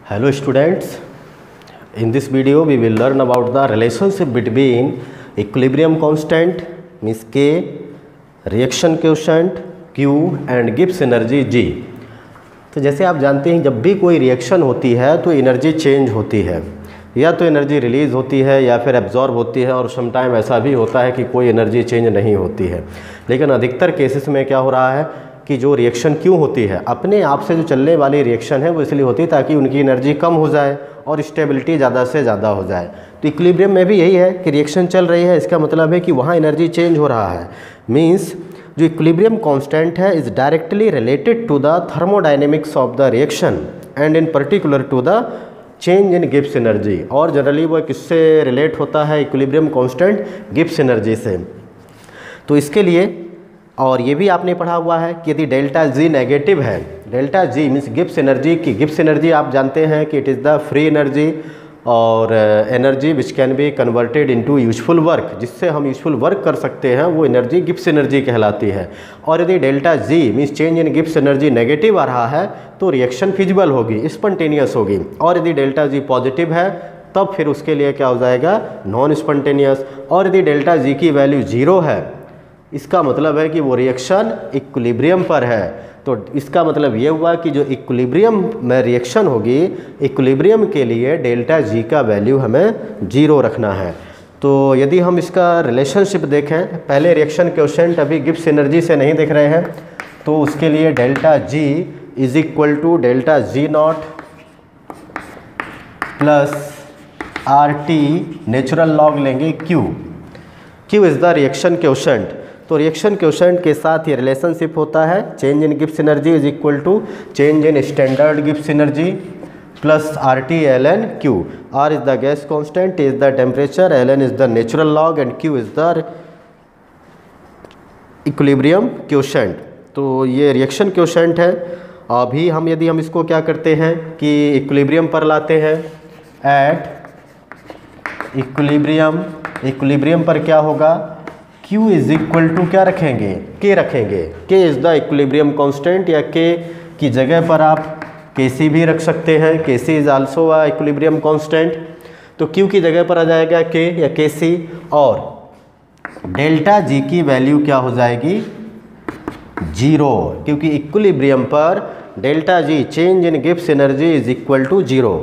Hello students, in this video we will learn about the relationship between equilibrium constant means K, reaction quotient Q and Gibbs energy G। तो जैसे आप जानते हैं जब भी कोई रिएक्शन होती है तो एनर्जी चेंज होती है, या तो एनर्जी रिलीज़ होती है या फिर एब्जॉर्ब होती है, और सम टाइम ऐसा भी होता है कि कोई एनर्जी चेंज नहीं होती है। लेकिन अधिकतर केसेस में क्या हो रहा है कि जो रिएक्शन क्यों होती है, अपने आप से जो चलने वाली रिएक्शन है वो इसलिए होती है ताकि उनकी एनर्जी कम हो जाए और स्टेबिलिटी ज़्यादा से ज़्यादा हो जाए। तो इक्विलिब्रियम में भी यही है कि रिएक्शन चल रही है, इसका मतलब है कि वहाँ एनर्जी चेंज हो रहा है। मीन्स जो इक्विलिब्रियम कांस्टेंट है is directly related to the thermodynamics of the reaction and in particular to the change in Gibbs energy. और जनरली वो किससे रिलेट होता है, इक्विलिब्रियम कांस्टेंट गिब्स एनर्जी से। तो इसके लिए और ये भी आपने पढ़ा हुआ है कि यदि डेल्टा जी नेगेटिव है, delta G means Gibbs energy की, गिब्स एनर्जी आप जानते हैं कि it is the free energy और energy which can be converted into useful work, जिससे हम यूजफुल वर्क कर सकते हैं, वो एनर्जी गिब्स एनर्जी कहलाती है। और यदि delta G means change in Gibbs energy negative आ रहा है तो रिएक्शन फिजिबल होगी, स्पॉन्टेनियस होगी। और यदि डेल्टा जी पॉजिटिव है तब फिर उसके लिए क्या हो जाएगा, नॉन स्पॉन्टेनियस। और यदि डेल्टा जी की वैल्यू 0 है, इसका मतलब है कि वो रिएक्शन इक्विलिब्रियम पर है। तो इसका मतलब ये हुआ कि जो इक्विलिब्रियम में रिएक्शन होगी, इक्विलिब्रियम के लिए डेल्टा जी का वैल्यू हमें 0 रखना है। तो यदि हम इसका रिलेशनशिप देखें, पहले रिएक्शन क्वोशिएंट अभी गिब्स एनर्जी से नहीं देख रहे हैं, तो उसके लिए delta G is equal to delta G naught plus R T natural log लेंगे Q. Q is the reaction quotient. तो रिएक्शन क्वोशिएंट के साथ ये रिलेशनशिप होता है, change in Gibbs energy is equal to change in standard Gibbs energy plus R T L N Q. R is the gas constant, T is the temperature, L N is the natural log and Q is the equilibrium quotient. तो ये reaction quotient है। अभी हम यदि हम इसको क्या करते हैं कि इक्विलिब्रियम पर लाते हैं, एट इक्विलिब्रियम पर क्या होगा, Q इज इक्वल टू क्या रखेंगे, K रखेंगे। K is the equilibrium constant, या K की जगह पर आप Kc भी रख सकते हैं, Kc is also a equilibrium constant. तो Q की जगह पर आ जाएगा K या Kc, और डेल्टा G की वैल्यू क्या हो जाएगी, 0, क्योंकि इक्विलिब्रियम पर delta G change in Gibbs energy is equal to 0।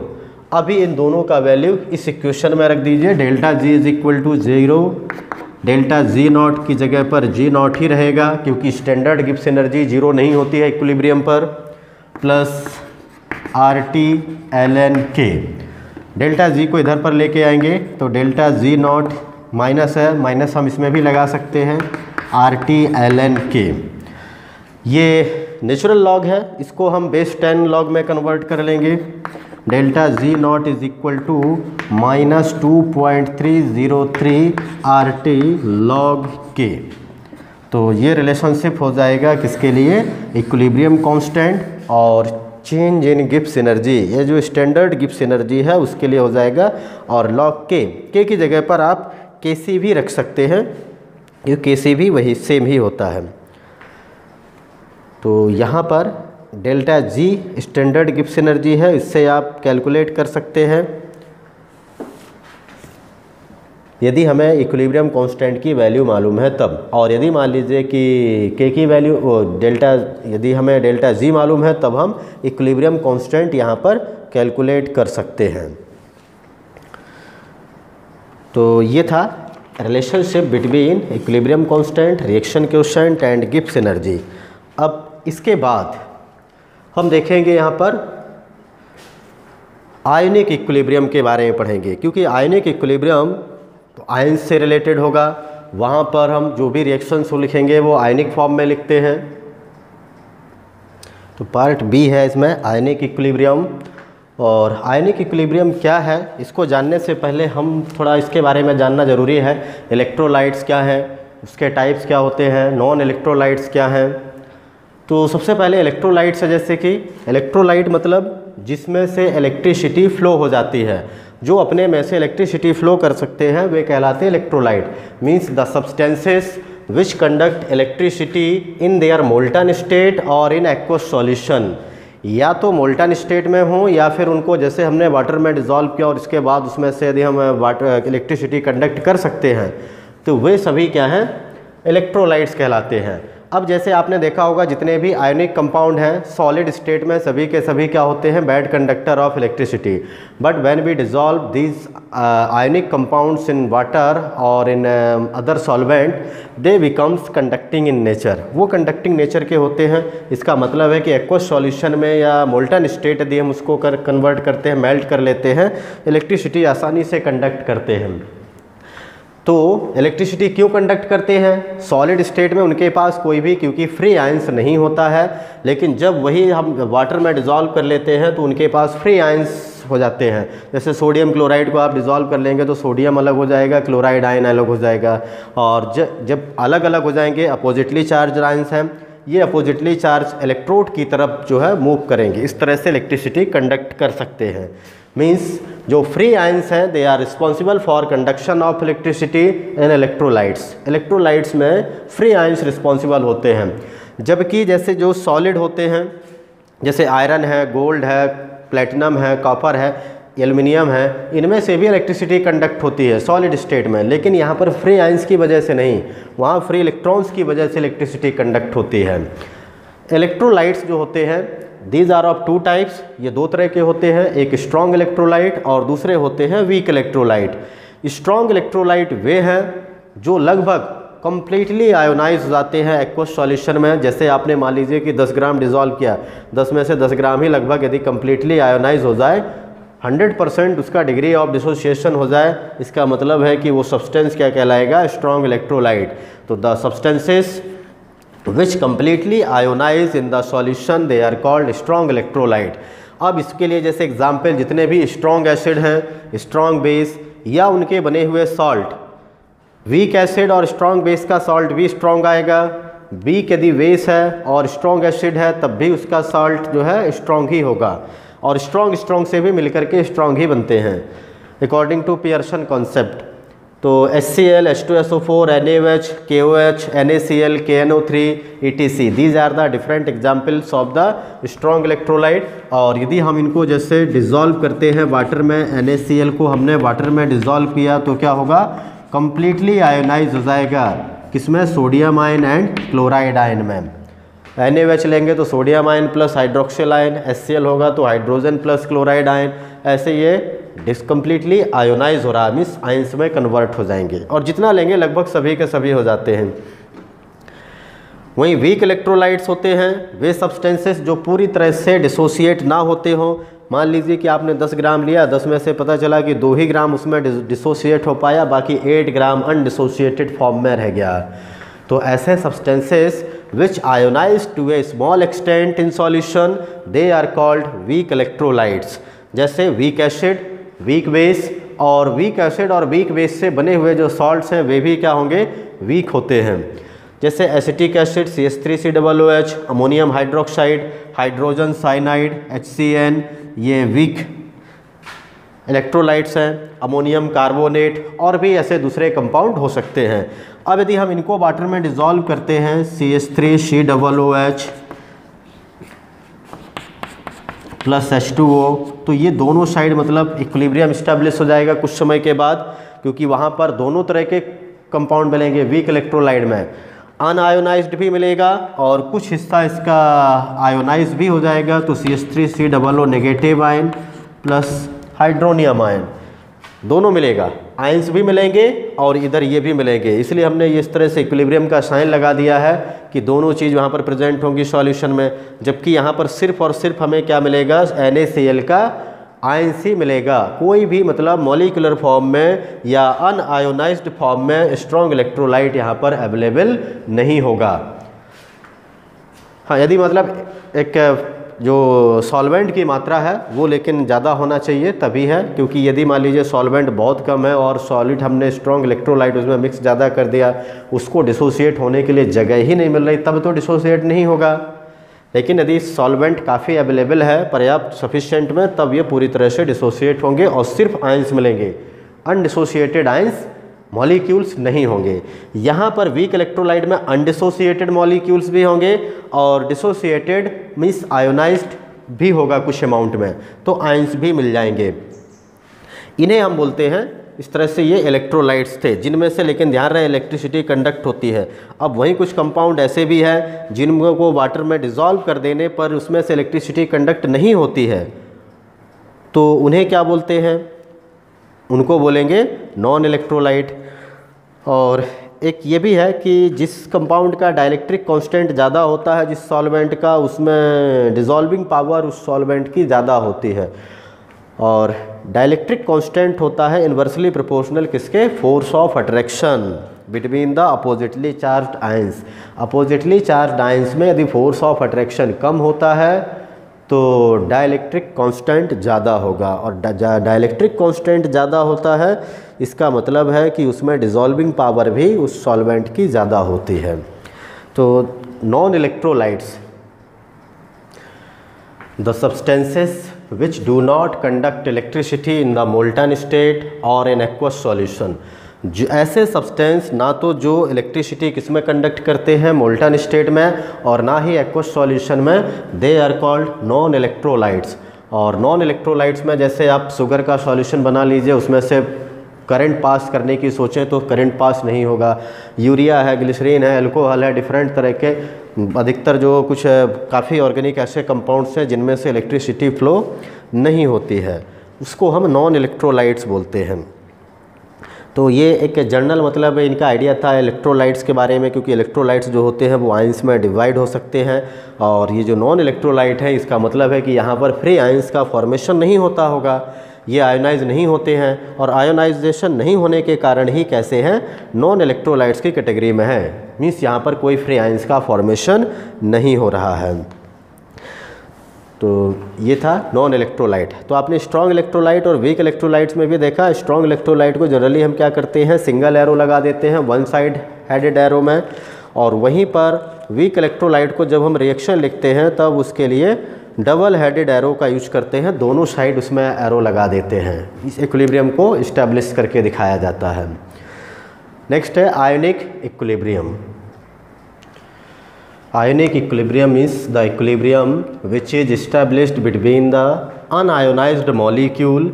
अभी इन दोनों का वैल्यू इस इक्वेशन में रख दीजिए, delta G is equal to 0, delta G not की जगह पर जी नॉट ही रहेगा क्योंकि स्टैंडर्ड गिब्स एनर्जी 0 नहीं होती है इक्विलिब्रियम पर, plus R T L N के। डेल्टा जी को इधर पर लेके आएंगे तो डेल्टा जी नॉट माइनस है, माइनस हम इसमें भी लगा सकते हैं, आर टी एल एन के। ये नेचुरल लॉग है, इसको हम बेस 10 लॉग में कन्वर्ट कर लेंगे। Delta G not is equal to minus 2.303 R T log के। तो ये रिलेशनशिप हो जाएगा किसके लिए, इक्विलिब्रियम कांस्टेंट और चेंज इन गिब्स एनर्जी, ये जो स्टैंडर्ड गिब्स एनर्जी है उसके लिए हो जाएगा। और लॉग के की जगह पर आप के सी भी रख सकते हैं, ये के सी भी वही सेम ही होता है। तो यहाँ पर delta G standard Gibbs energy है, इससे आप कैलकुलेट कर सकते हैं यदि हमें इक्विलिब्रियम कांस्टेंट की वैल्यू मालूम है तब। और यदि मान लीजिए कि के की वैल्यू डेल्टा, यदि हमें डेल्टा जी मालूम है तब हम इक्विलिब्रियम कांस्टेंट यहाँ पर कैलकुलेट कर सकते हैं। तो ये था relationship between equilibrium constant, reaction quotient and Gibbs energy. अब इसके बाद हम देखेंगे यहाँ पर आयनिक इक्विलिब्रियम के बारे में पढ़ेंगे, क्योंकि आयनिक इक्विलिब्रियम तो आयन से रिलेटेड होगा। वहाँ पर हम जो भी रिएक्शंस लिखेंगे वो आयनिक फॉर्म में लिखते हैं। तो पार्ट बी है इसमें आयनिक इक्विलिब्रियम। और आयनिक इक्विलिब्रियम क्या है, इसको जानने से पहले हम थोड़ा इसके बारे में जानना ज़रूरी है। इलेक्ट्रोलाइट्स क्या है, उसके टाइप्स क्या होते हैं, नॉन इलेक्ट्रोलाइट्स क्या हैं। तो सबसे पहले इलेक्ट्रोलाइट्स है, जैसे कि इलेक्ट्रोलाइट मतलब जिसमें से इलेक्ट्रिसिटी फ्लो हो जाती है, जो अपने में से इलेक्ट्रिसिटी फ्लो कर सकते हैं वे कहलाते हैं electrolyte. Means the substances which conduct electricity in their molten state और इन एक्वस सॉल्यूशन। या तो मोल्टन स्टेट में हों या फिर उनको जैसे हमने वाटर में डिज़ोल्व किया और इसके बाद उसमें से यदि हम वाटर इलेक्ट्रिसिटी कंडक्ट कर सकते हैं तो वे सभी क्या हैं, इलेक्ट्रोलाइट्स कहलाते हैं। अब जैसे आपने देखा होगा जितने भी आयोनिक कंपाउंड हैं सॉलिड स्टेट में सभी के सभी क्या होते हैं, bad conductor of electricity. But when we dissolve these ionic compounds in water और in other solvent they becomes conducting in nature, वो कंडक्टिंग नेचर के होते हैं। इसका मतलब है कि एक्वस सॉल्यूशन में या मोल्टन स्टेट यदि हम उसको कन्वर्ट करते हैं, मेल्ट कर लेते हैं, इलेक्ट्रिसिटी आसानी से कंडक्ट करते हैं। तो इलेक्ट्रिसिटी क्यों कंडक्ट करते हैं? सॉलिड स्टेट में उनके पास कोई भी क्योंकि फ्री आयंस नहीं होता है, लेकिन जब वही हम वाटर में डिज़ोल्व कर लेते हैं तो उनके पास फ्री आयंस हो जाते हैं। जैसे सोडियम क्लोराइड को आप डिज़ोल्व कर लेंगे तो सोडियम अलग हो जाएगा, क्लोराइड आयन अलग हो जाएगा, और जब अलग अलग हो जाएंगे अपोजिटली चार्ज आयंस हैं, ये अपोजिटली चार्ज इलेक्ट्रोड की तरफ जो है मूव करेंगे। इस तरह से इलेक्ट्रिसिटी कंडक्ट कर सकते हैं। मीन्स जो फ्री आयंस हैं they are responsible for conduction of electricity in electrolytes. Electrolytes में फ्री आयंस रिस्पॉन्सिबल होते हैं, जबकि जैसे जो सॉलिड होते हैं जैसे आयरन है, गोल्ड है, प्लेटिनम है, कॉपर है, एल्युमिनियम है, इनमें से भी इलेक्ट्रिसिटी कंडक्ट होती है सॉलिड स्टेट में, लेकिन यहाँ पर फ्री आयंस की वजह से नहीं, वहाँ फ्री इलेक्ट्रॉन्स की वजह से इलेक्ट्रिसिटी कंडक्ट होती है। इलेक्ट्रोलाइट्स जो होते हैं these are of two types, ये दो तरह के होते हैं, एक स्ट्रॉन्ग इलेक्ट्रोलाइट और दूसरे होते हैं वीक इलेक्ट्रोलाइट। स्ट्रॉन्ग इलेक्ट्रोलाइट वे हैं जो लगभग कंप्लीटली आयोनाइज हो जाते हैं एक्वस सॉल्यूशन में। जैसे आपने मान लीजिए कि 10 ग्राम डिज़ोल्व किया, 10 में से 10 ग्राम ही लगभग यदि कंप्लीटली आयोनाइज हो जाए, 100% उसका डिग्री ऑफ डिसोसिएशन हो जाए, इसका मतलब है कि वो सब्सटेंस क्या कहलाएगा, स्ट्रॉन्ग इलेक्ट्रोलाइट। तो the substances which completely ionize in the solution they are called strong electrolyte। अब इसके लिए जैसे एग्जाम्पल जितने भी स्ट्रॉन्ग एसिड हैं, स्ट्रॉन्ग बेस या उनके बने हुए सॉल्ट, वीक एसिड और स्ट्रॉन्ग बेस का सॉल्ट भी स्ट्रॉन्ग आएगा, वीक यदि बेस है और स्ट्रॉन्ग एसिड है तब भी उसका सॉल्ट जो है स्ट्रॉन्ग ही होगा, और स्ट्रॉन्ग से भी मिलकर के स्ट्रॉन्ग ही बनते हैं अकॉर्डिंग टू पियर्सन कॉन्सेप्ट। तो HCl, H2SO4, NaOH, KOH, NaCl, KNO3 etc. These are the different examples of the strong electrolyte। और यदि हम इनको जैसे डिज़ोल्व करते हैं वाटर में, NaCl को हमने वाटर में डिज़ोल्व किया तो क्या होगा, कंप्लीटली आयोनाइज हो जाएगा, किसमें, sodium ion and chloride ion में। NaOH लेंगे तो sodium ion plus hydroxyl ion, HCl होगा तो हाइड्रोजन प्लस क्लोराइड आयन, ऐसे ये डिस्कम्प्लीटली आयोनाइज हो रहा है, मीन्स आयंस में कन्वर्ट हो जाएंगे, और जितना लेंगे लगभग सभी के सभी हो जाते हैं। वहीं वीक इलेक्ट्रोलाइट्स होते हैं वे सब्सटेंसेस जो पूरी तरह से डिसोसिएट ना होते हो। मान लीजिए कि आपने 10 ग्राम लिया, 10 में से पता चला कि 2 ही ग्राम उसमें डिसोसिएट हो पाया, बाकी 8 ग्राम अनडिसोसिएटेड फॉर्म में रह गया। तो ऐसे substances which ionize to a small extent in solution they are called weak electrolytes. जैसे वीक एसिड, वीक बेस, और वीक एसिड और वीक बेस से बने हुए जो सॉल्ट्स हैं वे भी क्या होंगे, वीक होते हैं। जैसे acetic acid CH3COOH, ammonium hydroxide, hydrogen cyanide HCN, ये वीक इलेक्ट्रोलाइट्स हैं। अमोनियम कार्बोनेट और भी ऐसे दूसरे कंपाउंड हो सकते हैं। अब यदि हम इनको वाटर में डिज़ोल्व करते हैं CH3COOH प्लस H2O, तो ये दोनों साइड मतलब इक्विलिब्रियम इस्टेब्लिश हो जाएगा कुछ समय के बाद, क्योंकि वहाँ पर दोनों तरह के कंपाउंड मिलेंगे। वीक इलेक्ट्रोलाइट में अनआयोनाइज्ड भी मिलेगा और कुछ हिस्सा इसका आयोनाइज भी हो जाएगा, तो CH3COO negative ion plus hydronium ion दोनों मिलेगा, आयंस भी मिलेंगे और इधर ये भी मिलेंगे। इसलिए हमने इस तरह से इक्विलिब्रियम का साइन लगा दिया है कि दोनों चीज़ वहाँ पर प्रेजेंट होंगी सॉल्यूशन में, जबकि यहाँ पर सिर्फ और सिर्फ हमें क्या मिलेगा, NaCl का आयंस ही मिलेगा। कोई भी मतलब मॉलिक्यूलर फॉर्म में या अनआयोनाइज्ड फॉर्म में स्ट्रॉन्ग इलेक्ट्रोलाइट यहाँ पर अवेलेबल नहीं होगा। हाँ, यदि मतलब एक जो सॉल्वेंट की मात्रा है वो लेकिन ज़्यादा होना चाहिए तभी है, क्योंकि यदि मान लीजिए सॉल्वेंट बहुत कम है और सॉलिड हमने स्ट्रॉन्ग इलेक्ट्रोलाइट उसमें मिक्स ज़्यादा कर दिया, उसको डिसोसिएट होने के लिए जगह ही नहीं मिल रही, तब तो डिसोसिएट नहीं होगा। लेकिन यदि सॉल्वेंट काफ़ी अवेलेबल है पर्याप्त सफिशिएंट में, तब ये पूरी तरह से डिसोसिएट होंगे और सिर्फ आयंस मिलेंगे, अनडिसोसिएटेड आयंस मॉलिक्यूल्स नहीं होंगे। यहाँ पर वीक इलेक्ट्रोलाइट में अनडिसोसिएटेड मॉलिक्यूल्स भी होंगे और डिसोसिएटेड मीन्स आयोनाइज्ड भी होगा कुछ अमाउंट में, तो आयंस भी मिल जाएंगे। इन्हें हम बोलते हैं, इस तरह से ये इलेक्ट्रोलाइट्स थे जिनमें से, लेकिन ध्यान रहे, इलेक्ट्रिसिटी कंडक्ट होती है। अब वहीं कुछ कंपाउंड ऐसे भी हैं जिनको वाटर में डिज़ोल्व कर देने पर उसमें से इलेक्ट्रिसिटी कंडक्ट नहीं होती है, तो उन्हें क्या बोलते हैं? उनको बोलेंगे नॉन इलेक्ट्रोलाइट। और एक ये भी है कि जिस कंपाउंड का डाइलेक्ट्रिक कांस्टेंट ज़्यादा होता है जिस सॉल्वेंट का, उसमें डिज़ोल्विंग पावर उस सॉल्वेंट की ज़्यादा होती है। और डाइलेक्ट्रिक कांस्टेंट होता है इन्वर्सली प्रोपोर्शनल किसके? Force of attraction between the oppositely charged ions. Oppositely charged ions में यदि फोर्स ऑफ अट्रैक्शन कम होता है तो डाइलेक्ट्रिक कांस्टेंट ज़्यादा होगा, और डाइलेक्ट्रिक कांस्टेंट ज़्यादा होता है इसका मतलब है कि उसमें डिज़ोल्विंग पावर भी उस सॉल्वेंट की ज़्यादा होती है। तो non electrolytes, the substances which do not conduct electricity in the molten state or in aqueous solution। जो ऐसे सब्सटेंस ना तो जो इलेक्ट्रिसिटी किस में कंडक्ट करते हैं, मोल्टन स्टेट में, और ना ही एक्वस सॉल्यूशन में, they are called non electrolytes. और नॉन इलेक्ट्रोलाइट्स में जैसे आप शुगर का सॉल्यूशन बना लीजिए, उसमें से करंट पास करने की सोचें तो करंट पास नहीं होगा। यूरिया है, ग्लिसरीन है, अल्कोहल है, डिफरेंट तरह के अधिकतर जो कुछ काफ़ी ऑर्गेनिक ऐसे कंपाउंड्स हैं जिनमें से इलेक्ट्रिसिटी फ्लो नहीं होती है, उसको हम नॉन इलेक्ट्रोलाइट्स बोलते हैं। तो ये एक जनरल मतलब इनका आइडिया था इलेक्ट्रोलाइट्स के बारे में, क्योंकि इलेक्ट्रोलाइट्स जो होते हैं वो आयंस में डिवाइड हो सकते हैं, और ये जो नॉन इलेक्ट्रोलाइट है इसका मतलब है कि यहाँ पर फ्री आयंस का फॉर्मेशन नहीं होता होगा, ये आयोनाइज नहीं होते हैं, और आयोनाइजेशन नहीं होने के कारण ही कैसे हैं, नॉन इलेक्ट्रोलाइट्स की कैटेगरी में है। मीन्स यहाँ पर कोई फ्री आयंस का फॉर्मेशन नहीं हो रहा है। तो ये था नॉन इलेक्ट्रोलाइट। तो आपने स्ट्रॉन्ग इलेक्ट्रोलाइट और वीक इलेक्ट्रोलाइट्स में भी देखा। स्ट्रॉन्ग इलेक्ट्रोलाइट को जनरली हम क्या करते हैं, सिंगल एरो लगा देते हैं वन साइड हेडेड एरो में, और वहीं पर वीक इलेक्ट्रोलाइट को जब हम रिएक्शन लिखते हैं तब उसके लिए डबल हेडेड एरो का यूज करते हैं, दोनों साइड उसमें एरो लगा देते हैं। इस इक्विलिब्रियम को इस्टेब्लिश करके दिखाया जाता है। नेक्स्ट है ionic equilibrium. Ionic equilibrium is the equilibrium which is established between the unionized molecule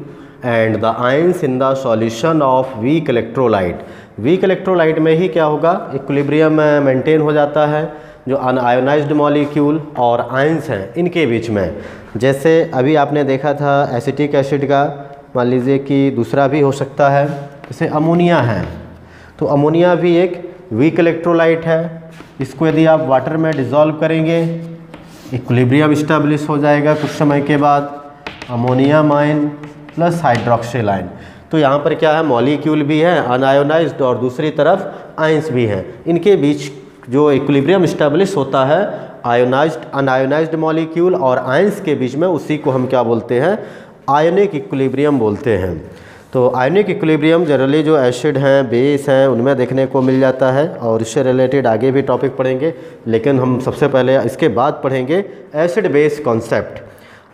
and the ions in the solution of weak electrolyte। weak electrolyte में ही क्या होगा, equilibrium मेंटेन हो जाता है जो अनआयोनाइज्ड मॉलिक्यूल और आयंस हैं इनके बीच में। जैसे अभी आपने देखा था एसिटिक एसिड का, मान लीजिए कि दूसरा भी हो सकता है, जैसे अमोनिया है, तो अमोनिया भी एक वीक इलेक्ट्रोलाइट है। इसको यदि आप वाटर में डिज़ोल्व करेंगे, इक्विलिब्रियम इस्टेब्लिश हो जाएगा कुछ समय के बाद, ammonium ion plus hydroxyl ion. तो यहाँ पर क्या है, मॉलिक्यूल भी है अनआयोनाइज्ड और दूसरी तरफ आयंस भी हैं, इनके बीच जो इक्विलिब्रियम इस्टेब्लिश होता है आयोनाइज्ड अनआयोनाइज्ड मॉलिक्यूल और आयंस के बीच में, उसी को हम क्या बोलते हैं, आयोनिक इक्विलिब्रियम बोलते हैं। तो आयोनिक इक्विलिब्रियम जनरली जो एसिड हैं, बेस हैं, उनमें देखने को मिल जाता है, और इससे रिलेटेड आगे भी टॉपिक पढ़ेंगे, लेकिन हम सबसे पहले इसके बाद पढ़ेंगे एसिड बेस कॉन्सेप्ट।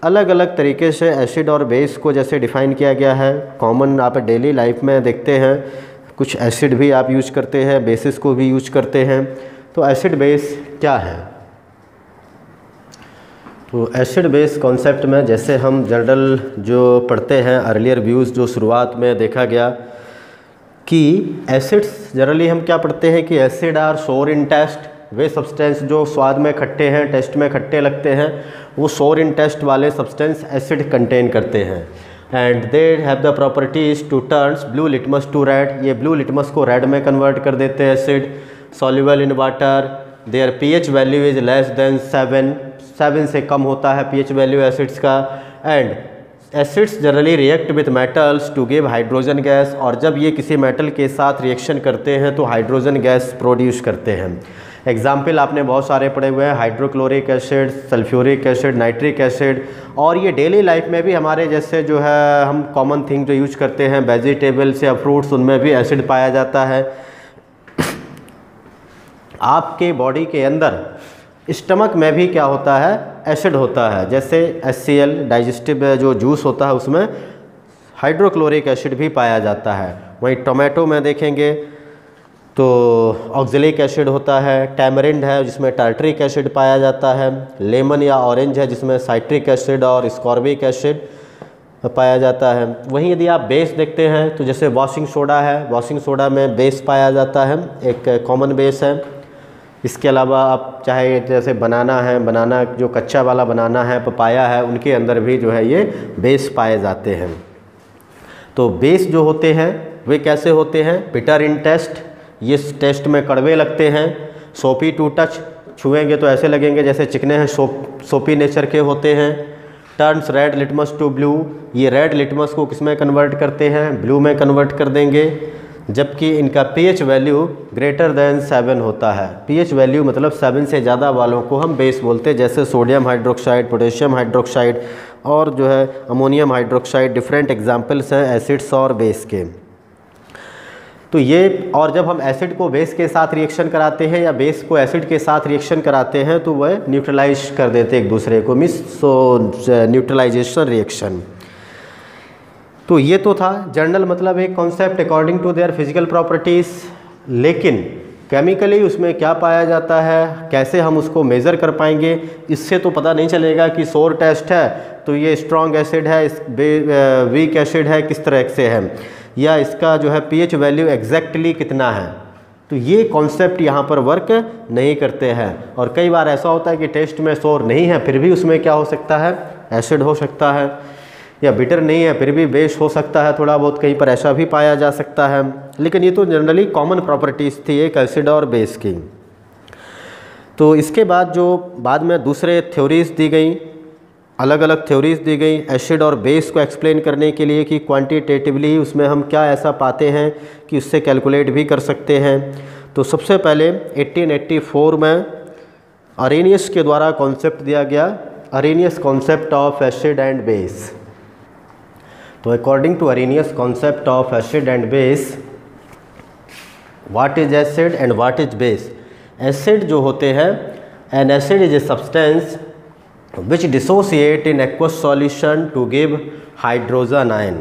अलग अलग तरीके से एसिड और बेस को जैसे डिफ़ाइन किया गया है, कॉमन आप डेली लाइफ में देखते हैं, कुछ एसिड भी आप यूज करते हैं, बेसिस को भी यूज करते हैं। तो एसिड बेस क्या है, तो एसिड बेस कॉन्सेप्ट में जैसे हम जनरल जो पढ़ते हैं, अर्लियर व्यूज़ जो शुरुआत में देखा गया कि एसिड्स जनरली हम क्या पढ़ते हैं कि एसिड आर सोर इन टेस्ट, वे सब्सटेंस जो स्वाद में खट्टे हैं, टेस्ट में खट्टे लगते हैं, वो सोर इन टेस्ट वाले सब्सटेंस एसिड कंटेन करते हैं। And they have the properties to turns blue litmus to red, ये ब्लू लिटमस को रेड में कन्वर्ट कर देते हैं acid. Soluble in water, their pH value is less than 7 से कम होता है पीएच वैल्यू एसिड्स का। And acids generally react with metals to give hydrogen gas, और जब ये किसी मेटल के साथ रिएक्शन करते हैं तो हाइड्रोजन गैस प्रोड्यूस करते हैं। एग्जाम्पल आपने बहुत सारे पढ़े हुए हैं, hydrochloric acid, sulphuric acid, nitric acid, और ये डेली लाइफ में भी हमारे जैसे जो है हम कॉमन थिंग जो यूज करते हैं वेजिटेबल्स या फ्रूट्स, उनमें भी एसिड पाया जाता है। आपके बॉडी के अंदर स्टमक में भी क्या होता है, एसिड होता है, जैसे HCl डाइजेस्टिव जो जूस होता है उसमें हाइड्रोक्लोरिक एसिड भी पाया जाता है। वहीं टोमेटो में देखेंगे तो ऑक्जेलिक एसिड होता है, टैमरिंड है जिसमें टार्टरिक एसिड पाया जाता है, लेमन या ऑरेंज है जिसमें साइट्रिक एसिड और स्कॉर्बिक एसिड पाया जाता है। वहीं यदि आप बेस देखते हैं तो जैसे वॉशिंग सोडा है, वॉशिंग सोडा में बेस पाया जाता है, एक कॉमन बेस है। इसके अलावा आप चाहे जैसे बनाना है, बनाना जो कच्चा वाला बनाना है, पपाया है, उनके अंदर भी जो है ये बेस पाए जाते हैं। तो बेस जो होते हैं वे कैसे होते हैं? बिटर इन टेस्ट, ये टेस्ट में कड़वे लगते हैं। सोपी टू टच, छुएंगे तो ऐसे लगेंगे जैसे चिकने हैं, सोपी नेचर के होते हैं। Turns red litmus to blue, ये रेड लिटमस को किस में कन्वर्ट करते हैं? ब्लू में कन्वर्ट कर देंगे। जबकि इनका pH वैल्यू ग्रेटर देन 7 होता है। pH वैल्यू मतलब 7 से ज़्यादा वालों को हम बेस बोलते हैं, जैसे सोडियम हाइड्रोक्साइड, पोटेशियम हाइड्रोक्साइड और जो है अमोनियम हाइड्रोक्साइड। डिफरेंट एग्जाम्पल्स हैं एसिड्स और बेस के। तो ये, और जब हम एसिड को बेस के साथ रिएक्शन कराते हैं या बेस को एसिड के साथ रिएक्शन कराते हैं तो वह न्यूट्रलाइज कर देते हैं एक दूसरे को, न्यूट्रलाइजेशन रिएक्शन। तो ये तो था जनरल मतलब एक concept according to their physical properties. लेकिन केमिकली उसमें क्या पाया जाता है, कैसे हम उसको मेज़र कर पाएंगे? इससे तो पता नहीं चलेगा कि सोर टेस्ट है तो ये स्ट्रॉन्ग एसिड है, वीक एसिड है, किस तरह से है, या इसका जो है pH वैल्यू एग्जैक्टली कितना है। तो ये कॉन्सेप्ट यहाँ पर वर्क नहीं करते हैं। और कई बार ऐसा होता है कि टेस्ट में सोर नहीं है फिर भी उसमें क्या हो सकता है? एसिड हो सकता है। या बिटर नहीं है फिर भी बेस हो सकता है, थोड़ा बहुत कहीं पर ऐसा भी पाया जा सकता है। लेकिन ये तो जनरली कॉमन प्रॉपर्टीज़ थी एक एसिड और बेस की। तो इसके बाद जो बाद में दूसरे थ्योरीज़ दी गई, अलग अलग थ्योरीज़ दी गई एसिड और बेस को एक्सप्लेन करने के लिए कि क्वांटिटेटिवली उसमें हम क्या ऐसा पाते हैं कि उससे कैलकुलेट भी कर सकते हैं। तो सबसे पहले 1884 में अरेनियस के द्वारा कॉन्सेप्ट दिया गया, Arrhenius concept of acid and base. तो according to Arrhenius concept of acid and base, what is acid and what is base? Acid जो होते हैं, an acid is a substance which dissociate in aqueous solution to give hydrogen ion।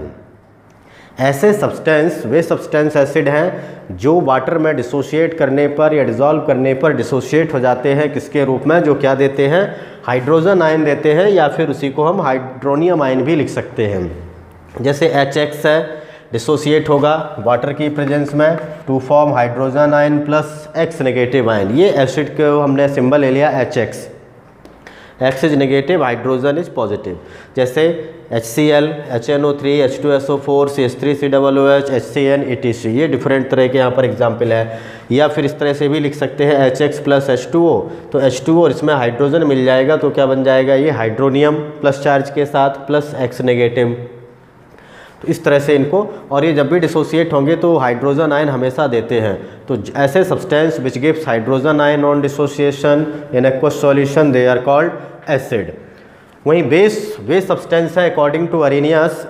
ऐसे substance, वे substance acid हैं जो water में dissociate करने पर या डिज़ोल्व करने पर डिसोशिएट हो जाते हैं, किसके रूप में? जो क्या देते हैं? हाइड्रोजन आयन देते हैं, या फिर उसी को हम हाइड्रोनियम आयन भी लिख सकते हैं। जैसे HX है, डिसोशिएट होगा वाटर की प्रेजेंस में to form hydrogen ion plus X negative ion. ये एसिड को हमने सिंबल ले लिया HX, X is negative, hydrogen is positive. जैसे HCl, HNO3, H2SO4, CH3COOH, HCN, ETC, ये डिफरेंट तरह के यहाँ पर एग्जाम्पल है। या फिर इस तरह से भी लिख सकते हैं HX प्लस H2O, तो H2O और इसमें हाइड्रोजन मिल जाएगा तो क्या बन जाएगा? ये हाइड्रोनियम प्लस चार्ज के साथ प्लस X नेगेटिव। तो इस तरह से इनको, और ये जब भी डिसोशिएट होंगे तो हाइड्रोजन आयन हमेशा देते हैं। तो ऐसे substance which gives hydrogen ion on dissociation in aqueous solution they are called acid. वहीं बेस, वे सब्सटेंस है according to Arrhenius,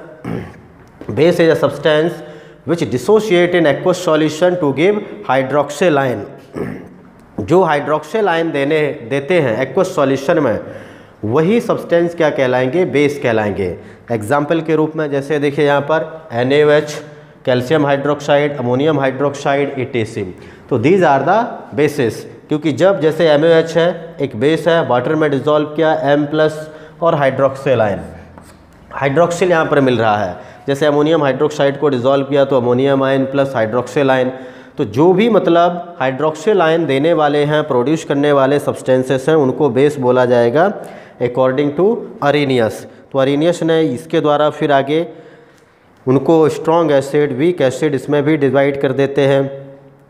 base is a substance which dissociate in aqueous solution to give hydroxyl ion. जो hydroxyl ion देते हैं aqueous solution में, वही substance क्या कहलाएंगे? बेस कहलाएंगे। एग्जाम्पल के रूप में जैसे देखिए यहाँ पर NaOH, calcium hydroxide, ammonium hydroxide, ETC। तो दीज आर द बेसिस, क्योंकि जब जैसे MaOH है एक बेस है, वाटर में डिजोल्व किया M प्लस और हाइड्रोक्सिल आयन, हाइड्रोक्सिल यहाँ पर मिल रहा है। जैसे अमोनियम हाइड्रोक्साइड को डिजोल्व किया तो ammonium ion plus hydroxyl ion. तो जो भी मतलब हाइड्रोक्सिल आयन देने वाले हैं, प्रोड्यूस करने वाले सब्सटेंसेस हैं, उनको बेस बोला जाएगा अकॉर्डिंग टू अरेनियस। तो अरेनियस ने इसके द्वारा फिर आगे उनको स्ट्रॉन्ग एसिड, वीक एसिड इसमें भी डिवाइड कर देते हैं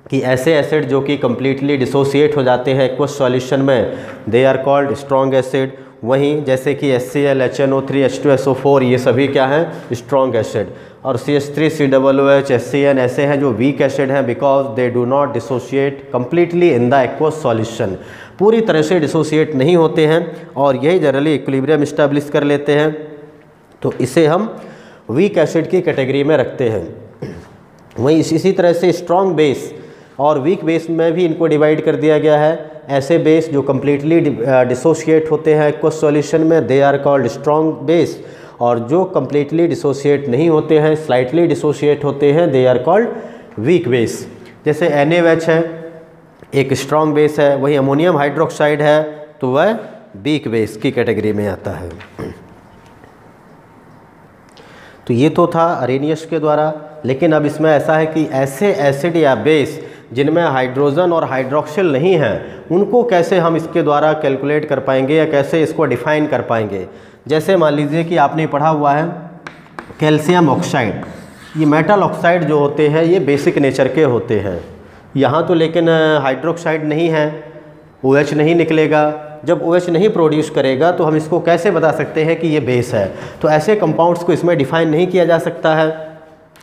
कि ऐसे एसिड जो कि कम्प्लीटली डिसोसिएट हो जाते हैं एक्वस सॉल्यूशन में, they are called strong acid. वहीं जैसे कि HCl, HNO3, H2SO4 ये सभी क्या हैं? Strong acid. और CH3COOH, HCN ऐसे हैं जो वीक एसिड हैं because they do not dissociate completely in the aqueous solution, पूरी तरह से डिसोशिएट नहीं होते हैं और यही जनरली इक्विलिब्रियम इस्टेब्लिश कर लेते हैं। तो इसे हम वीक एसिड की कैटेगरी में रखते हैं। वहीं इसी तरह से स्ट्रॉन्ग बेस और वीक बेस में भी इनको डिवाइड कर दिया गया है। ऐसे बेस जो कम्प्लीटली डिसोशिएट होते हैं एक्वस सॉल्यूशन में, they are called strong base, और जो कम्प्लीटली डिसोशिएट नहीं होते हैं, स्लाइटली डिसोशिएट होते हैं, they are called weak base. जैसे NaOH है, एक स्ट्रॉन्ग बेस है, वही अमोनियम हाइड्रोक्साइड है तो वह वीक बेस की कैटेगरी में आता है। तो ये तो था अरेनियस के द्वारा, लेकिन अब इसमें ऐसा है कि ऐसे एसिड या बेस जिनमें हाइड्रोजन और हाइड्रोक्सिल नहीं है उनको कैसे हम इसके द्वारा कैलकुलेट कर पाएंगे या कैसे इसको डिफाइन कर पाएंगे। जैसे मान लीजिए कि आपने पढ़ा हुआ है कैल्शियम ऑक्साइड, ये मेटल ऑक्साइड जो होते हैं ये बेसिक नेचर के होते हैं। यहाँ तो लेकिन हाइड्रोक्साइड नहीं है, OH नहीं निकलेगा। जब OH नहीं प्रोड्यूस करेगा तो हम इसको कैसे बता सकते हैं कि ये बेस है। तो ऐसे कंपाउंड्स को इसमें डिफाइन नहीं किया जा सकता है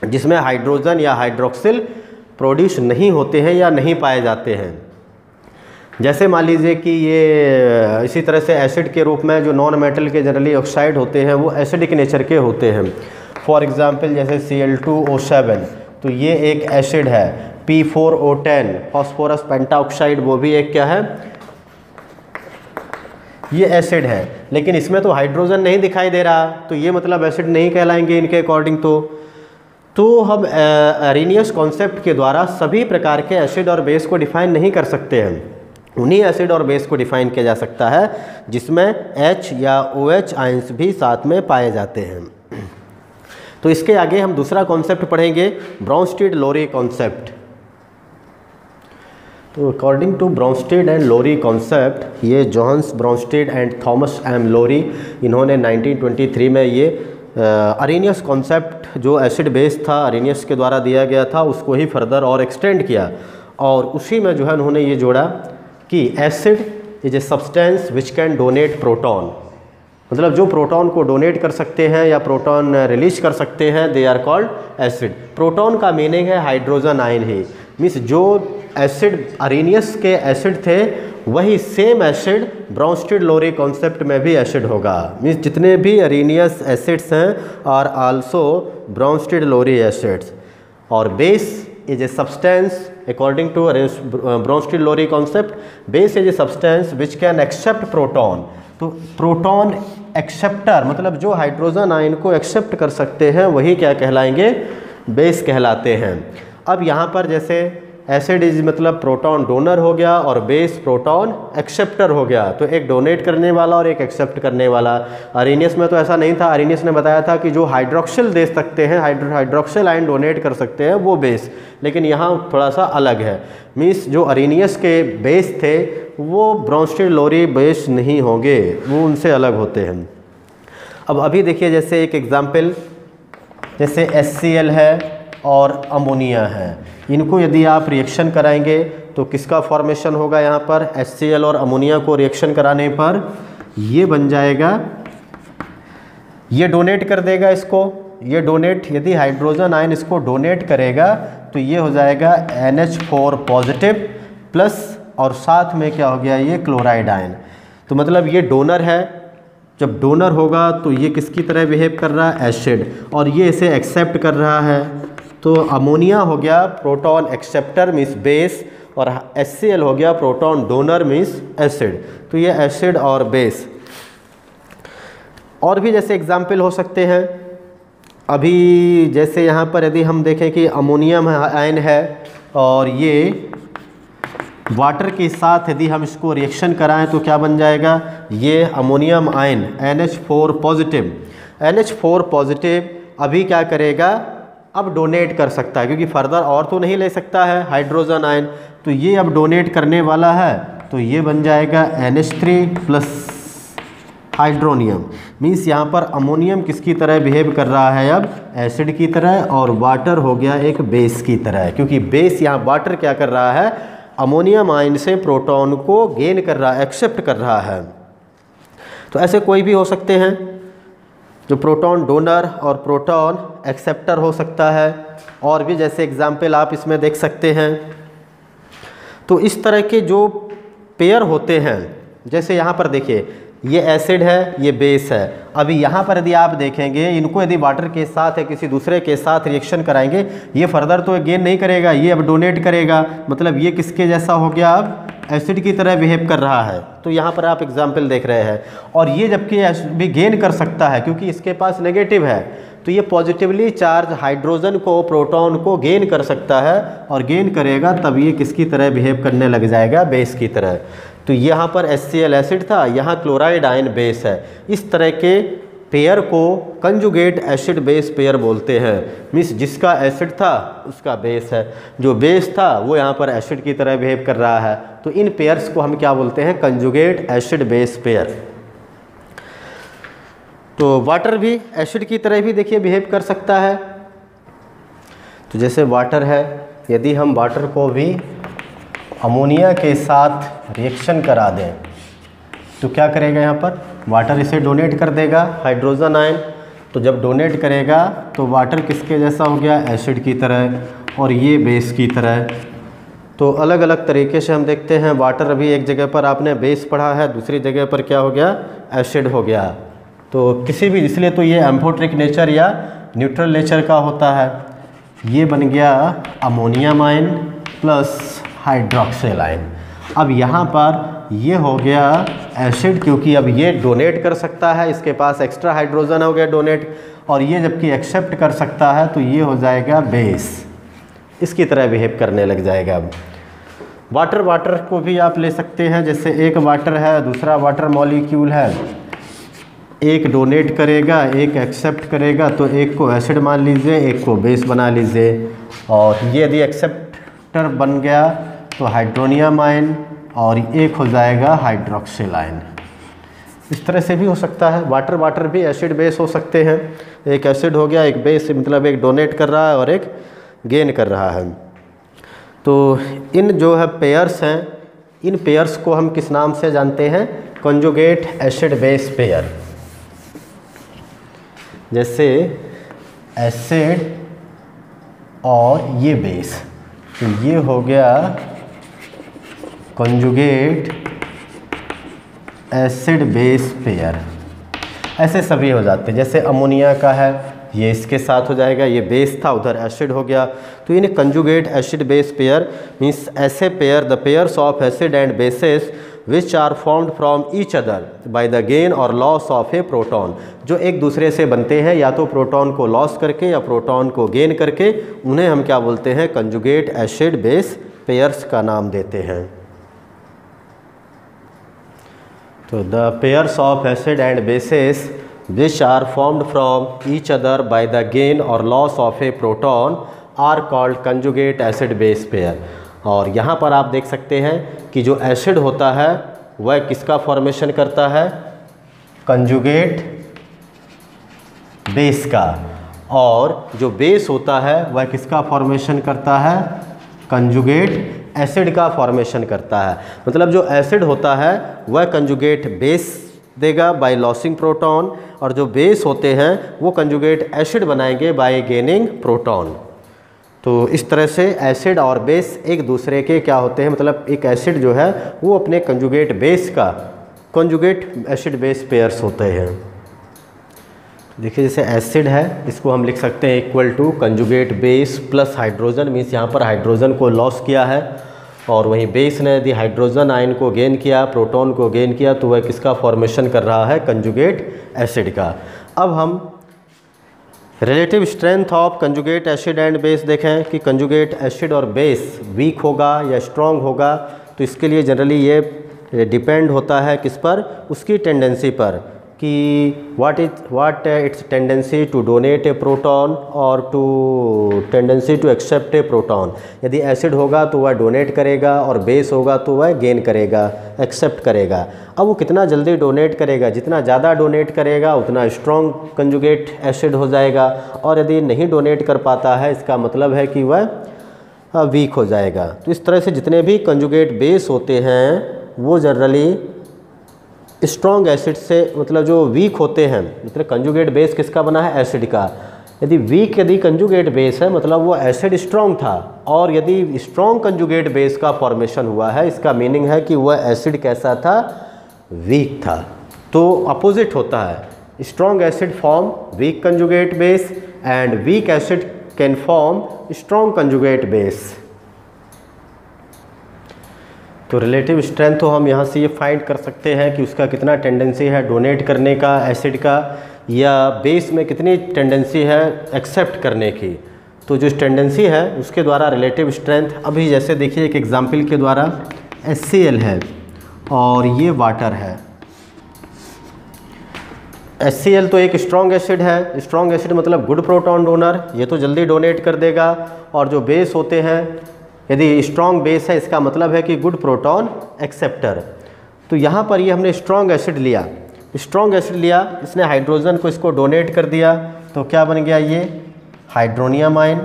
जिसमें हाइड्रोजन या हाइड्रोक्सिल प्रोड्यूस नहीं होते हैं या नहीं पाए जाते हैं। जैसे मान लीजिए कि ये इसी तरह से एसिड के रूप में जो नॉन मेटल के जनरली ऑक्साइड होते हैं वो एसिडिक नेचर के होते हैं। फॉर एग्जांपल जैसे Cl2O7, तो ये एक एसिड है। P4O10 फॉस्फोरस पेंटाऑक्साइड, वो भी एक क्या है, ये एसिड है। लेकिन इसमें तो हाइड्रोजन नहीं दिखाई दे रहा, तो ये मतलब एसिड नहीं कहलाएंगे इनके अकॉर्डिंग। तो हम अरेनियस कॉन्सेप्ट के द्वारा सभी प्रकार के एसिड और बेस को डिफाइन नहीं कर सकते हैं। उन्हीं एसिड और बेस को डिफाइन किया जा सकता है जिसमें H या OH आयंस भी साथ में पाए जाते हैं। तो इसके आगे हम दूसरा कॉन्सेप्ट पढ़ेंगे, ब्रॉन्स्टीड-लोरी कॉन्सेप्ट। तो according to Bronsted and Lowry concept, ये Johannes Bronsted and Thomas M Lowry, इन्होंने 1923 में ये अरेनियस कॉन्सेप्ट जो एसिड बेस था अरेनियस के द्वारा दिया गया था उसको ही फर्दर और एक्सटेंड किया, और उसी में जो है उन्होंने ये जोड़ा कि acid is a substance which can donate proton, मतलब जो प्रोटॉन को डोनेट कर सकते हैं या प्रोटॉन रिलीज कर सकते हैं, they are called acid. Proton का मीनिंग है हाइड्रोजन आयन ही, मीन्स जो एसिड अरेनियस के एसिड थे वही सेम एसिड ब्रॉन्स्टीड-लोरी कॉन्सेप्ट में भी एसिड होगा। मीन्स जितने भी अरेनियस एसिड्स हैं आर आल्सो ब्रॉन्स्टीड-लोरी एसिड्स। और base is a substance according to Bronsted Lowry concept, base is a substance which can accept proton. तो प्रोटॉन एक्सेप्टर मतलब जो हाइड्रोजन आयन को एक्सेप्ट कर सकते हैं वही क्या कहलाएंगे, बेस कहलाते हैं। अब यहाँ पर जैसे एसिड इज मतलब प्रोटॉन डोनर हो गया और बेस प्रोटॉन एक्सेप्टर हो गया, तो एक डोनेट करने वाला और एक एक्सेप्ट करने वाला। अरेनियस में तो ऐसा नहीं था, अरेनियस ने बताया था कि जो हाइड्रोक्सिल दे सकते हैं, हाइड्रोक्सिल आयन डोनेट कर सकते हैं वो बेस, लेकिन यहाँ थोड़ा सा अलग है। मीन्स जो अरेनियस के बेस थे वो ब्रॉन्स्टीड-लोरी बेस नहीं होंगे, वो उनसे अलग होते हैं। अब अभी देखिए जैसे एक एग्जाम्पल, जैसे HCl है और अमोनिया है, इनको यदि आप रिएक्शन कराएंगे तो किसका फॉर्मेशन होगा, यहाँ पर HCl और अमोनिया को रिएक्शन कराने पर ये बन जाएगा, ये डोनेट कर देगा इसको, ये डोनेट यदि हाइड्रोजन आयन इसको डोनेट करेगा तो ये हो जाएगा NH4 पॉजिटिव प्लस, और साथ में क्या हो गया ये क्लोराइड आयन। तो मतलब ये डोनर है, जब डोनर होगा तो ये किसकी तरह बिहेव कर रहा है, एसिड, और ये इसे एक्सेप्ट कर रहा है। तो अमोनिया हो गया प्रोटॉन एक्सेप्टर मीन्स बेस, और HCl हो गया प्रोटॉन डोनर मीन्स एसिड। तो ये एसिड और बेस। और भी जैसे एग्जाम्पल हो सकते हैं, अभी जैसे यहाँ पर यदि हम देखें कि अमोनियम आयन है और ये वाटर के साथ यदि हम इसको रिएक्शन कराएं तो क्या बन जाएगा, ये ammonium ion NH4 positive, NH4 positive अभी क्या करेगा, अब डोनेट कर सकता है क्योंकि फर्दर और तो नहीं ले सकता है हाइड्रोजन आयन, तो ये अब डोनेट करने वाला है, तो ये बन जाएगा NH3 प्लस हाइड्रोनियम। मीन्स यहाँ पर अमोनियम किसकी तरह बिहेव कर रहा है, अब एसिड की तरह, और वाटर हो गया एक बेस की तरह, क्योंकि बेस यहाँ वाटर क्या कर रहा है, अमोनियम आयन से प्रोटॉन को गेन कर रहा है, एक्सेप्ट कर रहा है। तो ऐसे कोई भी हो सकते हैं जो प्रोटॉन डोनर और प्रोटॉन एक्सेप्टर हो सकता है, और भी जैसे एग्जाम्पल आप इसमें देख सकते हैं। तो इस तरह के जो पेयर होते हैं, जैसे यहाँ पर देखिए ये एसिड है, ये बेस है। अभी यहाँ पर यदि आप देखेंगे इनको यदि वाटर के साथ या किसी दूसरे के साथ रिएक्शन कराएंगे, ये फर्दर तो गेन नहीं करेगा, ये अब डोनेट करेगा, मतलब ये किसके जैसा हो गया, अब एसिड की तरह बिहेव कर रहा है। तो यहाँ पर आप एग्जाम्पल देख रहे हैं, और ये जबकि भी गेन कर सकता है क्योंकि इसके पास नेगेटिव है, तो ये पॉजिटिवली चार्ज हाइड्रोजन को, प्रोटॉन को गेन कर सकता है, और गेन करेगा तब ये किसकी तरह बिहेव करने लग जाएगा, बेस की तरह। तो यहाँ पर HCl एसिड था, यहाँ क्लोराइड आयन बेस है। इस तरह के पेयर को कंजुगेट एसिड बेस पेयर बोलते हैं। मीन्स जिसका एसिड था उसका बेस है, जो बेस था वो यहाँ पर एसिड की तरह बिहेव कर रहा है। तो इन पेयर्स को हम क्या बोलते हैं, कंजुगेट एसिड बेस पेयर। तो वाटर भी एसिड की तरह भी देखिए बिहेव कर सकता है। तो जैसे वाटर है, यदि हम वाटर को भी अमोनिया के साथ रिएक्शन करा दें तो क्या करेगा, यहाँ पर वाटर इसे डोनेट कर देगा हाइड्रोजन आयन। तो जब डोनेट करेगा तो वाटर किसके जैसा हो गया, एसिड की तरह, और ये बेस की तरह। तो अलग अलग तरीके से हम देखते हैं, वाटर अभी एक जगह पर आपने बेस पढ़ा है, दूसरी जगह पर क्या हो गया, एसिड हो गया। तो किसी भी, इसलिए तो ये एम्फोटेरिक नेचर या न्यूट्रल नेचर का होता है। ये बन गया ammonium ion plus hydroxyl ion. अब यहाँ पर ये हो गया एसिड, क्योंकि अब ये डोनेट कर सकता है, इसके पास एक्स्ट्रा हाइड्रोजन हो गया डोनेट, और ये जबकि एक्सेप्ट कर सकता है तो ये हो जाएगा बेस, इसकी तरह बिहेव करने लग जाएगा। अब वाटर को भी आप ले सकते हैं, जैसे एक वाटर है, दूसरा वाटर मॉलिक्यूल है, एक डोनेट करेगा, एक एक्सेप्ट करेगा, तो एक को एसिड मान लीजिए, एक को बेस बना लीजिए। और ये यदि एक्सेप्टर बन गया तो हाइड्रोनियम आयन, और एक हो जाएगा हाइड्रोक्सिल आयन। इस तरह से भी हो सकता है। वाटर भी एसिड बेस हो सकते हैं, एक एसिड हो गया, एक बेस, मतलब एक डोनेट कर रहा है और एक गेन कर रहा है। तो इन जो है पेयर्स हैं, इन पेयर्स को हम किस नाम से जानते हैं, कंजुगेट एसिड बेस पेयर। जैसे एसिड और ये बेस, तो ये हो गया कंजुगेट एसिड बेस पेयर। ऐसे सभी हो जाते हैं। जैसे अमोनिया का है, ये इसके साथ हो जाएगा, ये बेस था, उधर एसिड हो गया। तो इन conjugate acid base pair means ऐसे pair, the pairs of acid and bases which are formed from each other by the gain और लॉस ऑफ ए प्रोटॉन, जो एक दूसरे से बनते हैं या तो प्रोटॉन को लॉस करके या प्रोटॉन को गेन करके, उन्हें हम क्या बोलते हैं, कंजुगेट एसिड बेस पेयर्स का नाम देते हैं। तो the pairs of acid and bases which are formed from each other by the gain और loss of a proton are called conjugate acid base pair. और यहाँ पर आप देख सकते हैं कि जो एसिड होता है वह किसका फॉर्मेशन करता है, कंजुगेट बेस का, और जो बेस होता है वह किसका फॉर्मेशन करता है, कंजुगेट एसिड का फॉर्मेशन करता है। मतलब जो एसिड होता है वह कंजुगेट बेस देगा बाय लॉसिंग प्रोटॉन, और जो बेस होते हैं वो कंजुगेट एसिड बनाएंगे बाय गेनिंग प्रोटॉन। तो इस तरह से एसिड और बेस एक दूसरे के क्या होते हैं, मतलब एक एसिड जो है वो अपने कंजुगेट बेस का कंजुगेट एसिड बेस पेयर्स होते हैं। देखिए जैसे एसिड है, इसको हम लिख सकते हैं equal to conjugate base plus hydrogen, means यहाँ पर हाइड्रोजन को लॉस किया है, और वहीं बेस ने यदि हाइड्रोजन आयन को गेन किया, प्रोटॉन को गेन किया, तो वह किसका फॉर्मेशन कर रहा है, कंजुगेट एसिड का। अब हम relative strength of conjugate acid and base देखें कि कंजुगेट एसिड और बेस वीक होगा या स्ट्रॉन्ग होगा। तो इसके लिए जनरली ये डिपेंड होता है किस पर, उसकी टेंडेंसी पर, कि what its tendency to donate a proton और to tendency to accept a proton. यदि एसिड होगा तो वह डोनेट करेगा, और बेस होगा तो वह गेन करेगा, एक्सेप्ट करेगा। अब वो कितना जल्दी डोनेट करेगा, जितना ज़्यादा डोनेट करेगा उतना स्ट्रॉन्ग कंजुगेट एसिड हो जाएगा, और यदि नहीं डोनेट कर पाता है इसका मतलब है कि वह वीक हो जाएगा। तो इस तरह से जितने भी कंजुगेट बेस होते हैं वो जनरली स्ट्रॉन्ग एसिड से, मतलब जो वीक होते हैं, मतलब कंजुगेट बेस किसका बना है, एसिड का। यदि कंजुगेट बेस है मतलब वो एसिड स्ट्रॉन्ग था, और यदि स्ट्रॉन्ग कंजुगेट बेस का फॉर्मेशन हुआ है, इसका मीनिंग है कि वह एसिड कैसा था, वीक था। तो अपोजिट होता है, strong acid form weak conjugate base and weak acid can form strong conjugate base. तो रिलेटिव स्ट्रेंथ तो हम यहाँ से ये फाइंड कर सकते हैं कि उसका कितना टेंडेंसी है डोनेट करने का एसिड का, या बेस में कितनी टेंडेंसी है एक्सेप्ट करने की। तो जो टेंडेंसी है उसके द्वारा रिलेटिव स्ट्रेंथ, अभी जैसे देखिए एक एग्जांपल के द्वारा HCl है और ये वाटर है। HCl तो एक स्ट्रॉन्ग एसिड है, स्ट्रॉन्ग एसिड मतलब गुड प्रोटॉन डोनर, ये तो जल्दी डोनेट कर देगा। और जो बेस होते हैं, यदि स्ट्रॉन्ग बेस है इसका मतलब है कि गुड प्रोटॉन एक्सेप्टर। तो यहाँ पर ये हमने स्ट्रॉन्ग एसिड लिया, स्ट्रॉन्ग एसिड लिया, इसने हाइड्रोजन को इसको डोनेट कर दिया, तो क्या बन गया ये हाइड्रोनियम आयन।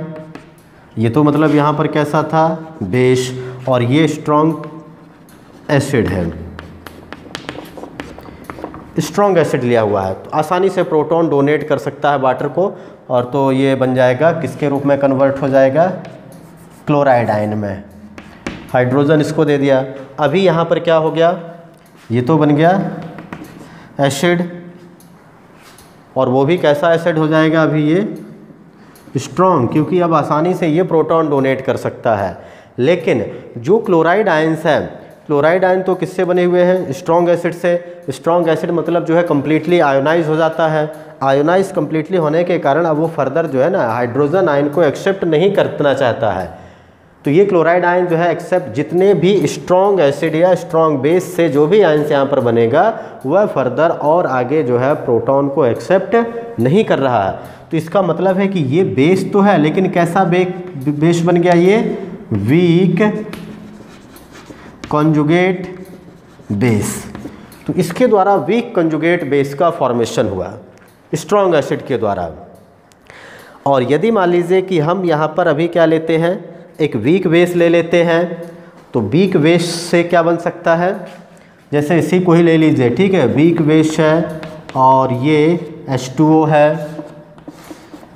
ये तो मतलब यहाँ पर कैसा था बेस, और ये स्ट्रॉन्ग एसिड है, स्ट्रॉन्ग एसिड लिया हुआ है, तो आसानी से प्रोटॉन डोनेट कर सकता है वाटर को। और तो ये बन जाएगा किसके रूप में कन्वर्ट हो जाएगा, क्लोराइड आयन में। हाइड्रोजन इसको दे दिया, अभी यहाँ पर क्या हो गया, ये तो बन गया एसिड, और वो भी कैसा एसिड हो जाएगा अभी ये स्ट्रॉन्ग, क्योंकि अब आसानी से ये प्रोटॉन डोनेट कर सकता है। लेकिन जो क्लोराइड आयंस हैं, क्लोराइड आयन तो किससे बने हुए हैं, स्ट्रॉन्ग एसिड से। स्ट्रॉन्ग एसिड मतलब जो है कम्प्लीटली आयोनाइज हो जाता है। आयोनाइज कम्प्लीटली होने के कारण अब वो फर्दर जो है ना हाइड्रोजन आयन को एक्सेप्ट नहीं करना चाहता है। तो ये क्लोराइड आयन जो है एक्सेप्ट, जितने भी स्ट्रॉन्ग एसिड या स्ट्रॉन्ग बेस से जो भी आयंस यहाँ पर बनेगा वह फर्दर और आगे जो है प्रोटॉन को एक्सेप्ट नहीं कर रहा है। तो इसका मतलब है कि ये बेस तो है, लेकिन कैसा बेस बन गया, ये वीक कॉन्जुगेट बेस। तो इसके द्वारा वीक कॉन्जुगेट बेस का फॉर्मेशन हुआ स्ट्रॉन्ग एसिड के द्वारा। और यदि मान लीजिए कि हम यहाँ पर अभी क्या लेते हैं, एक वीक बेस ले लेते हैं, तो वीक बेस से क्या बन सकता है, जैसे इसी को ही ले लीजिए, ठीक है, वीक बेस है और ये H2O है।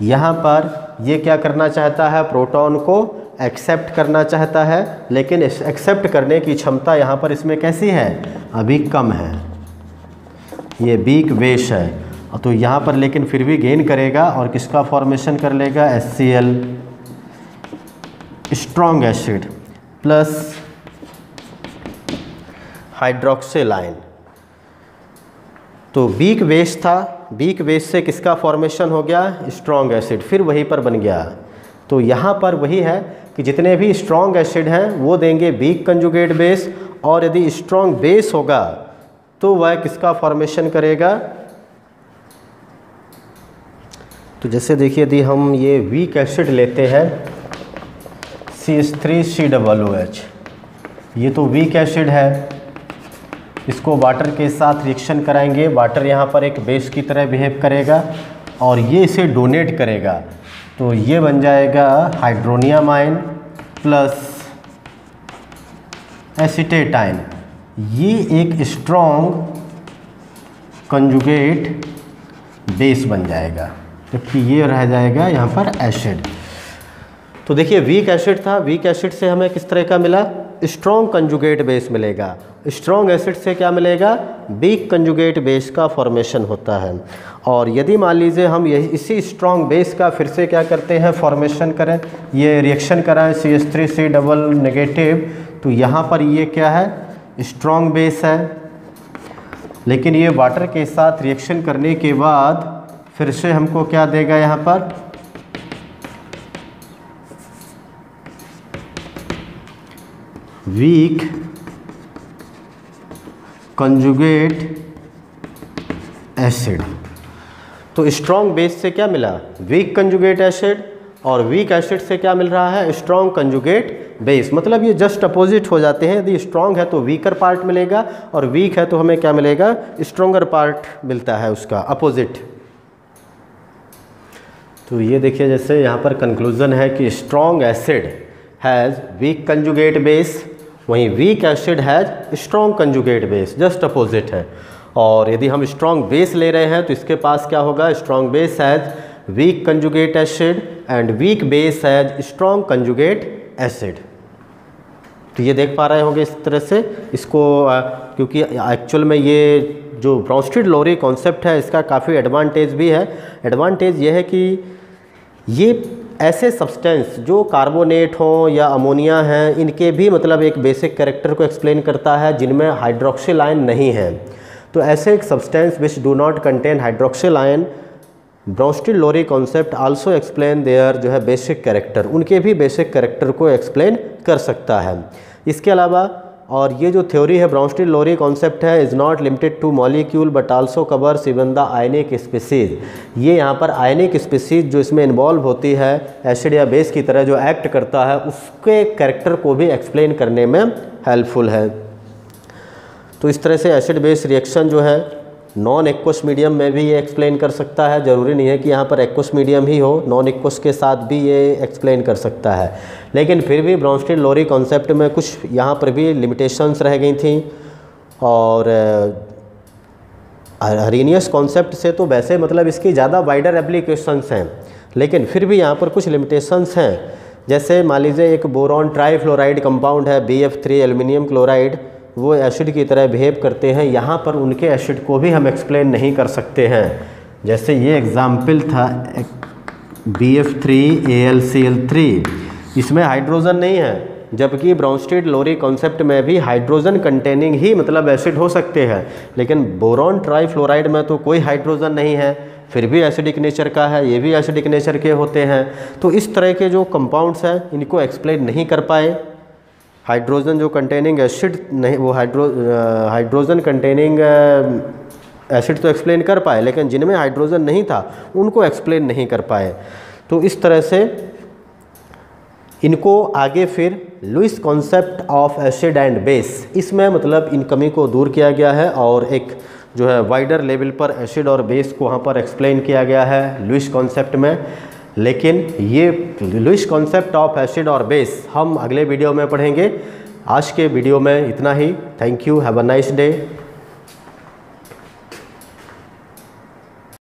यहाँ पर ये क्या करना चाहता है, प्रोटॉन को एक्सेप्ट करना चाहता है, लेकिन एक्सेप्ट करने की क्षमता यहाँ पर इसमें कैसी है, अभी कम है। ये वीक बेस है, तो यहाँ पर लेकिन फिर भी गेन करेगा और किसका फॉर्मेशन कर लेगा, HCl strong acid plus hydroxyl ion. तो वीक बेस था, वीक बेस से किसका फॉर्मेशन हो गया, स्ट्रॉन्ग एसिड, फिर वहीं पर बन गया। तो यहाँ पर वही है कि जितने भी स्ट्रॉन्ग एसिड हैं वो देंगे वीक कंजुगेट बेस, और यदि स्ट्रॉन्ग बेस होगा तो वह किसका फॉर्मेशन करेगा। तो जैसे देखिए यदि हम ये वीक एसिड लेते हैं CH3COOH, ये तो वीक एसिड है, इसको वाटर के साथ रिएक्शन कराएंगे, वाटर यहाँ पर एक बेस की तरह बिहेव करेगा और ये इसे डोनेट करेगा, तो ये बन जाएगा hydronium ion plus acetate ion. ये एक स्ट्रॉन्ग कंजुगेट बेस बन जाएगा, जबकि ये रह जाएगा यहाँ पर एसिड। तो देखिए वीक एसिड था, वीक एसिड से हमें किस तरह का मिला, स्ट्रॉन्ग कंजुगेट बेस मिलेगा। स्ट्रॉन्ग एसिड से क्या मिलेगा, वीक कंजुगेट बेस का फॉर्मेशन होता है। और यदि मान लीजिए हम यही इसी स्ट्रॉन्ग बेस का फिर से क्या करते हैं, फॉर्मेशन करें, ये रिएक्शन कराएं CH3C डबल नेगेटिव, तो यहाँ पर ये क्या है, स्ट्रॉन्ग बेस है, लेकिन ये वाटर के साथ रिएक्शन करने के बाद फिर से हमको क्या देगा, यहाँ पर वीक कंजुगेट एसिड। तो स्ट्रॉन्ग बेस से क्या मिला, वीक कंजुगेट एसिड, और वीक एसिड से क्या मिल रहा है, स्ट्रॉन्ग कंजुगेट बेस। मतलब ये जस्ट अपोजिट हो जाते हैं, यदि स्ट्रॉन्ग है तो वीकर पार्ट मिलेगा और वीक है तो हमें क्या मिलेगा, स्ट्रॉन्गर पार्ट मिलता है उसका अपोजिट। तो ये देखिए जैसे यहाँ पर कंक्लूजन है कि strong acid has weak conjugate base, वहीं weak acid has strong conjugate base, just opposite है। और यदि हम स्ट्रॉन्ग बेस ले रहे हैं तो इसके पास क्या होगा, strong base has weak conjugate acid and weak base has strong conjugate acid. तो ये देख पा रहे होंगे इस तरह से इसको, क्योंकि एक्चुअल में ये जो ब्राउनस्टीड-लोरी कॉन्सेप्ट है इसका काफ़ी एडवांटेज भी है। एडवांटेज ये है कि ये ऐसे सब्सटेंस जो कार्बोनेट हों या अमोनिया हैं, इनके भी मतलब एक बेसिक कैरेक्टर को एक्सप्लेन करता है जिनमें हाइड्रोक्सिल आयन नहीं है। तो ऐसे एक substance which do not contain hydroxyl ion, Bronsted Lowry concept also explain there जो है बेसिक कैरेक्टर, उनके भी बेसिक कैरेक्टर को एक्सप्लेन कर सकता है। इसके अलावा और ये जो थ्योरी है ब्राउनस्टीन-लोरी कॉन्सेप्ट है is not limited two molecule but also covers even the ionic species. ये यहाँ पर आयनिक स्पीसीज जो इसमें इन्वॉल्व होती है एसिड या बेस की तरह जो एक्ट करता है उसके कैरेक्टर को भी एक्सप्लेन करने में हेल्पफुल है। तो इस तरह से एसिड बेस रिएक्शन जो है नॉन एक्वस मीडियम में भी ये एक्सप्लेन कर सकता है, ज़रूरी नहीं है कि यहाँ पर एक्वस मीडियम ही हो, नॉन एक्वस के साथ भी ये एक्सप्लेन कर सकता है। लेकिन फिर भी ब्राउनस्टीन-लोरी कॉन्सेप्ट में कुछ यहाँ पर भी लिमिटेशंस रह गई थी। और अरेनियस कॉन्सेप्ट से तो वैसे मतलब इसकी ज़्यादा वाइडर एप्लीकेशंस हैं, लेकिन फिर भी यहाँ पर कुछ लिमिटेशंस हैं। जैसे मान लीजिए एक बोरॉन ट्राईफ्लोराइड कंपाउंड है BF3 एल्युमिनियम क्लोराइड, वो एसिड की तरह बिहेव करते हैं, यहाँ पर उनके एसिड को भी हम एक्सप्लेन नहीं कर सकते हैं। जैसे ये एग्जाम्पल था BF3AlCl3, इसमें हाइड्रोजन नहीं है, जबकि ब्राउनस्टीन-लोरी कॉन्सेप्ट में भी हाइड्रोजन कंटेनिंग ही मतलब एसिड हो सकते हैं, लेकिन बोरॉन ट्राईफ्लोराइड में तो कोई हाइड्रोजन नहीं है, फिर भी एसिडिक नेचर का है, ये भी एसिडिक नेचर के होते हैं। तो इस तरह के जो कंपाउंड्स हैं इनको एक्सप्लेन नहीं कर पाए। हाइड्रोजन जो कंटेनिंग एसिड नहीं, वो हाइड्रोजन कंटेनिंग एसिड तो एक्सप्लेन कर पाए, लेकिन जिनमें हाइड्रोजन नहीं था उनको एक्सप्लेन नहीं कर पाए। तो इस तरह से इनको आगे फिर Lewis concept of acid and base, इसमें मतलब इन कमी को दूर किया गया है और एक जो है वाइडर लेवल पर एसिड और बेस को वहाँ पर एक्सप्लेन किया गया है लुईस कॉन्सेप्ट में। लेकिन ये लुईस कॉन्सेप्ट ऑफ एसिड और बेस हम अगले वीडियो में पढ़ेंगे। आज के वीडियो में इतना ही। Thank you, have a nice day.